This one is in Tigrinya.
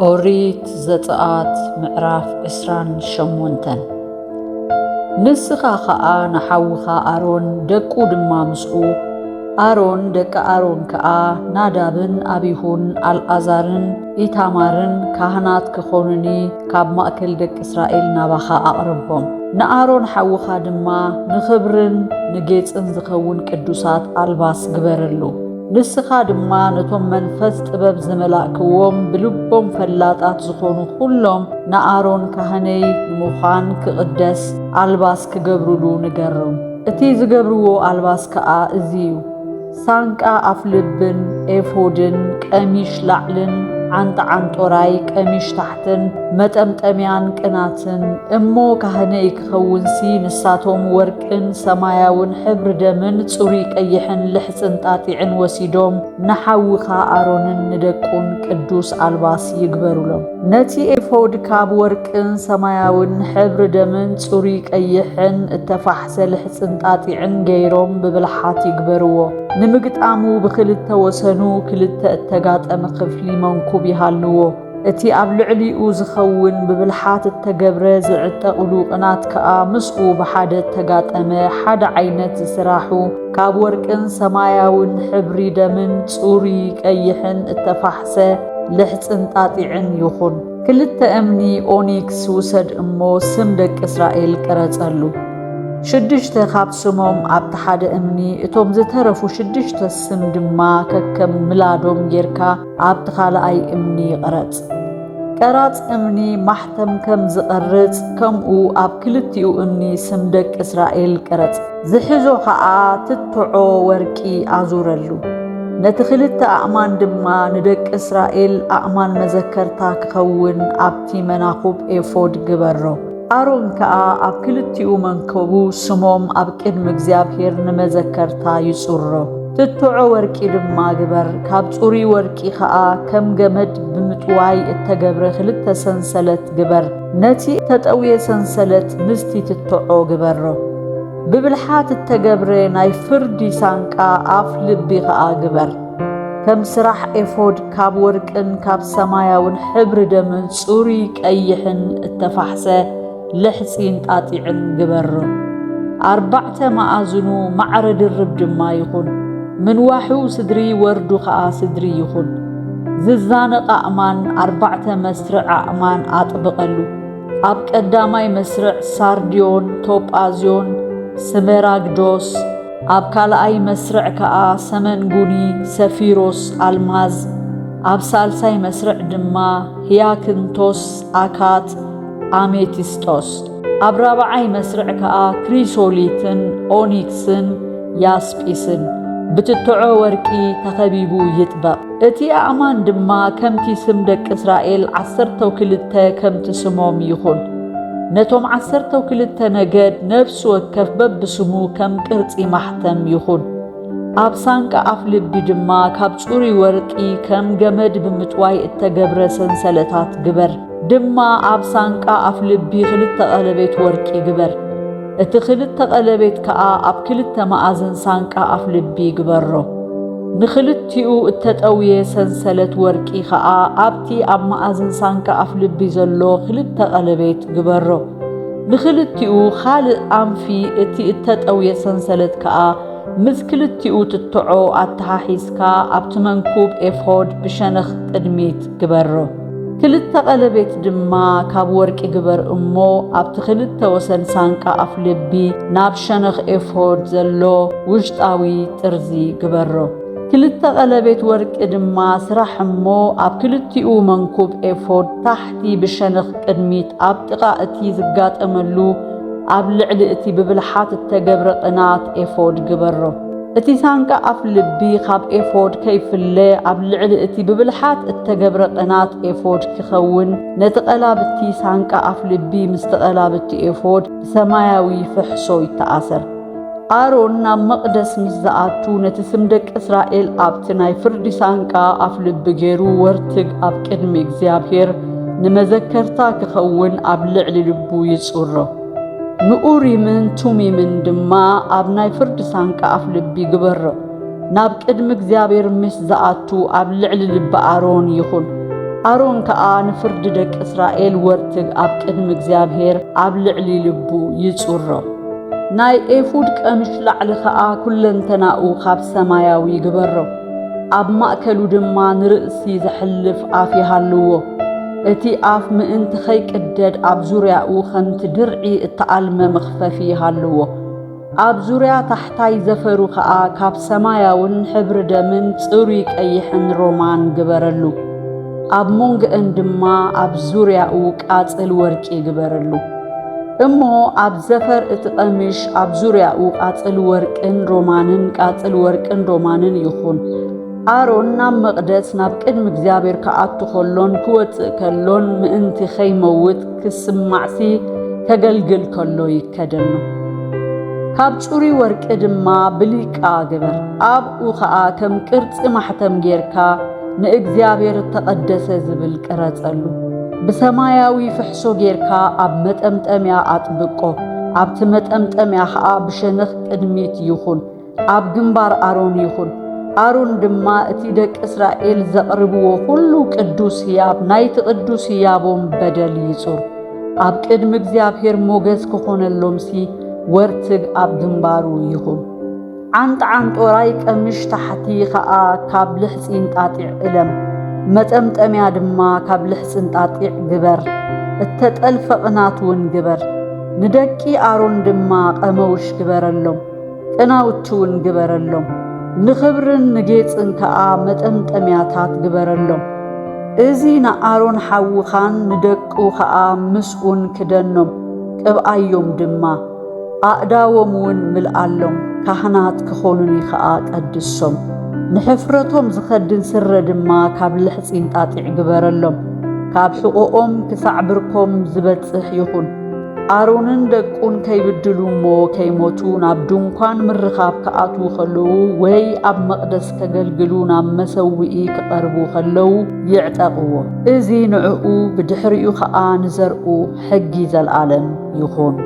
ኦሪት ዘጸአት ምዕራፍ 28 ንስኻ ኸዓ ንሓውኻ ኣሮን ደቁ ድማ ምስኡ ኣሮን ደቂ ኣሮን ከኣ ናዳብን አቢሁን አልዓዛርን ኢታማርን ካህናት ክኾኑኒ ካብ ማእከል ደቂ እስራኤል ናባኻ ኣቕርቦም ንኣሮን ሓውኻ ድማ ንኽብርን ንጌጽን ዝኸውን ቅዱሳት አልባስ ግበረሉ ንስኻ ድማ ነቶም መንፈስ ጥበብ ዝመላእክዎም ብልቦም ፈላጣት ዝኾኑ ኩሎም ንኣሮን ካህነይ ንምዃን ክቕደስ አልባስ ክገብሩሉ ንገሮም እቲ ዝገብርዎ አልባስ ከኣ እዚዩ ሳንቃ አፍልብን ኤፎድን ቀሚሽ ላዕልን ዓንጣዓንጦራይ ቀሚሽ ታሕትን መጠምጠሚያን ቅናትን እሞ ካህነይ ክኸውንሲ ንሳቶም ወርቅን ሰማያውን ሕብሪ ደምን ጽሩይ ቀይሕን ልሕፅን ጣጢዕን ወሲዶም ንሓውኻ ኣሮንን ንደቁን ቅዱስ አልባስ ይግበሩሎም ነቲ ኤፎድ ካብ ወርቅን ሰማያውን ሕብሪ ደምን ጽሩይ ቀይሕን እተፋሕሰ ልሕፅን ጣጢዕን ገይሮም ብብልሓት ይግበርዎ ንምግጣሙ ብክልተ ወሰኑ ክልተ እተጋጠመ ክፍሊ መንኩብ ይሃልዎ እቲ ኣብ ልዕሊኡ ዝኸውን ብብልሓት እተገብረ ዝዕጠቕሉ ቅናት ከኣ ምስኡ ብሓደ ተጋጠመ ሓደ ዓይነት ዝስራሑ ካብ ወርቅን ሰማያውን ሕብሪ ደምን ጽሩይ ቀይሕን እተፋሕሰ ልሕፅን ጣጢዕን ይኹን ክልተ እምኒ ኦኒክስ ውሰድ እሞ ስም ደቂ እስራኤል ቅረጸሉ ሽድሽተ ካብ ስሞም ኣብቲ ሓደ እምኒ እቶም ዝተረፉ ሽድሽተ ስም ድማ ከከም ምላዶም ጌርካ ኣብቲ ካልኣይ እምኒ ይቕረጽ ቀራጽ እምኒ ማሕተም ከም ዝቐርጽ ከምኡ ኣብ ክልቲኡ እምኒ ስም ደቂ እስራኤል ቅረጽ ዝሕዞ ከዓ ትትዖ ወርቂ ኣዙረሉ ነቲ ክልተ ኣእማን ድማ ንደቂ እስራኤል ኣእማን መዘከርታ ክኸውን ኣብቲ መናኹብ ኤፎድ ግበሮ ኣሮን ከኣ ኣብ ክልቲኡ መንከቡ ስሞም ኣብ ቅድሚ እግዚአብሔር ንመዘከርታ ይጹሮ ትትዖ ወርቂ ድማ ግበር ካብ ጽሩይ ወርቂ ከኣ ከም ገመድ ብምጥዋይ እተገብረ ክልተ ሰንሰለት ግበር ነቲ ተጠውየ ሰንሰለት ምስቲ ትትዖ ግበሮ ብብልሓት እተገብረ ናይ ፍርዲ ሳንቃ ኣፍ ልቢ ከኣ ግበር ከም ስራሕ ኤፎድ ካብ ወርቅን ካብ ሰማያውን ሕብሪ ደምን ጽሩይ ቀይሕን እተፋሕሰ ልሕፂን ጣጢዕን ግበሮ ኣርባዕተ ማዕዝኑ ማዕረ ድርብ ድማ ይኹን ምንዋሑ ስድሪ ወርዱ ከዓ ስድሪ ይኹን ዝዛነቕ ኣእማን ኣርባዕተ መስርዕ ኣእማን ኣጥብቐሉ ኣብ ቀዳማይ መስርዕ ሳርዲዮን ቶጳዝዮን ስመራግዶስ ኣብ ካልኣይ መስርዕ ከዓ ሰመንጉኒ ሰፊሮስ አልማዝ ኣብ ሳልሳይ መስርዕ ድማ ህያክንቶስ አካት አሜቲስቶስ ኣብ ራብዓይ መስርዕ ከዓ ክሪሶሊትን ኦኒክስን ያስጲስን ብትትዖ ወርቂ ተኸቢቡ ይጥበቕ እቲ ኣእማን ድማ ከምቲ ስም ደቂ እስራኤል 12 ከምቲ ስሞም ይኹን ነቶም 12 ነገድ ነፍሲ ወከፍ በብስሙ ከም ቅርጺ ማሕተም ይኹን ኣብ ሳንቃ ኣፍ ልቢ ድማ ካብ ጽሩይ ወርቂ ከም ገመድ ብምጥዋይ እተገብረ ሰንሰለታት ግበር ድማ ኣብ ሳንቃ ኣፍ ልቢ ክልተ ቀለቤት ወርቂ ግበር እቲ ክልተ ቀለቤት ከዓ ኣብ ክልተ ማዕዘን ሳንቃ ኣፍ ልቢ ግበሮ ንክልቲኡ እተጠውየ ሰንሰለት ወርቂ ከዓ ኣብቲ ኣብ ማዕዘን ሳንቃ ኣፍ ልቢ ዘሎ ክልተ ቀለቤት ግበሮ ንክልቲኡ ካልእ ኣንፊ እቲ እተጠውየ ሰንሰለት ከዓ ምስ ክልቲኡ ትትዖ ኣተሓሒዝካ ኣብቲ መንኩብ ኤፎድ ብሸነኽ ቅድሚት ግበሮ ክልተ ቀለቤት ድማ ካብ ወርቂ ግበር እሞ ኣብቲ ክልተ ወሰን ሳንቃ ኣፍ ልቢ ናብ ሸነኽ ኤፎድ ዘሎ ውሽጣዊ ጥርዚ ግበሮ ክልተ ቀለቤት ወርቂ ድማ ስራሕ እሞ ኣብ ክልቲኡ መንኩብ ኤፎድ ታሕቲ ብሸነኽ ቅድሚት ኣብ ጥቓ እቲ ዝጋጠመሉ ኣብ ልዕሊ እቲ ብብልሓት እተገብረ ቅናት ኤፎድ ግበሮ እቲ ሳንቃ ኣፍ ልቢ ካብ ኤፎድ ከይፍለ ኣብ ልዕሊ እቲ ብብልሓት እተገብረ ቅናት ኤፎድ ክኸውን ነቲ ቀላብቲ ሳንቃ ኣፍ ልቢ ምስ ተቐላብቲ ኤፎድ ብሰማያዊ ፍሕሶ ይተኣሰር ኣሮን ናብ መቕደስ ምስ ዝኣቱ ነቲ ስም ደቂ እስራኤል ኣብቲ ናይ ፍርዲ ሳንቃ ኣፍ ልቢ ገይሩ ወርትግ ኣብ ቅድሚ እግዚአብሔር ንመዘከርታ ክኸውን ኣብ ልዕሊ ልቡ ይጹሮ ንኡሪምን ቱሚምን ድማ ኣብ ናይ ፍርዲ ሳንቃ ኣፍ ልቢ ግበሮ ናብ ቅድሚ እግዚአብሔር ምስ ዝኣቱ ኣብ ልዕሊ ልቢ ኣሮን ይኹን አሮን ከኣ ንፍርዲ ደቂ እስራኤል ወርትግ ኣብ ቅድሚ እግዚአብሔር ኣብ ልዕሊ ልቡ ይጹሮ ናይ ኤፉድ ቀምሽ ላዕሊ ከኣ ኩለንተናኡ ካብ ሰማያዊ ይግበሮ ኣብ ማእከሉ ድማ ንርእሲ ዘሕልፍ ኣፍ ይሃልዎ እቲ ኣፍ ምእንቲ ኸይቅደድ ኣብ ዙርያኡ ከምቲ ድርዒ እተኣልመ መኽፈፊ ይሃልዎ ኣብ ዙርያ ታሕታይ ዘፈሩ ከኣ ካብ ሰማያውን ሕብሪ ደምን ጽሩይ ቀይሕን ሮማን ግበረሉ ኣብ ሞንግአን ድማ ኣብ ዙርያኡ ቃጽል ወርቂ ግበረሉ እሞ ኣብ ዘፈር እቲ ቀምሽ ኣብ ዙርያኡ ቃጽል ወርቅን ሮማንን ቃጽል ወርቅን ሮማንን ይኹን አሮን ናብ መቕደስ ናብ ቅድሚ እግዚአብሔር ከኣቱ ከሎን ክወፅእ ከሎን ምእንቲ ኸይመውት ክስማዕሲ ከገልግል ከሎ ይከደኖ ካብ ጽሩይ ወርቂ ድማ ብሊቃ ግበር ኣብኡ ከኣ ከም ቅርጺ ማሕተም ጌርካ ንእግዚአብሔር ተቐደሰ ዝብል ቅረጸሉ ብሰማያዊ ፍሕሶ ጌርካ ኣብ መጠምጠምያ ኣጥብቆ ኣብቲ መጠምጠምያ ከኣ ብሸነኽ ቅድሚት ይኹን ኣብ ግንባር አሮን ይኹን አሮን ድማ እቲ ደቂ እስራኤል ዘቕርብዎ ሁሉ ቅዱስ ህያብ ናይቲ ቅዱስ ህያቦም በደል ይጹር ኣብ ቅድሚ እግዚአብሔር ሞገስ ክኾነሎምሲ ወርትግ ኣብ ግንባሩ ይኹን ዓንጣዓንጦራይ ቀምሽ ታሕቲ ከኣ ካብ ልሕፂን ጣጢዕ እለም መጠምጠምያ ድማ ካብ ልሕፅን ጣጢዕ ግበር እተጠልፈ ቅናት እውን ግበር ንደቂ አሮን ድማ ቀመውሽ ግበረሎም ቅናውቲ እውን ግበረሎም ንኽብርን ንጌጽን ከኣ መጠምጠምያታት ግበረሎም እዚ ንአሮን ሓዊኻን ንደቁ ከኣ ምስኡን ክደኖም ቅብኣዮም ድማ ኣእዳዎም እውን ምልኣሎም ካህናት ክኾኑኒ ከኣ ቀድሶም ንሕፍረቶም ዝኸድን ስረ ድማ ካብ ልሕፂን ጣጢዕ ግበረሎም ካብ ሕቆኦም ክሳዕ ብርኮም ዝበጽሕ ይኹን አሮንን ደቁን ከይብድሉ እሞ ከይሞቱ ናብ ድንኳን ምርኻብ ከኣትዉ ከለዉ ወይ ኣብ መቕደስ ከገልግሉ ናብ መሰዊኢ ክቐርቡ ከለዉ ይዕጠቕዎ እዚ ንዕኡ ብድሕሪኡ ከኣ ንዘርኡ ሕጊ ዘለዓለም ይኹን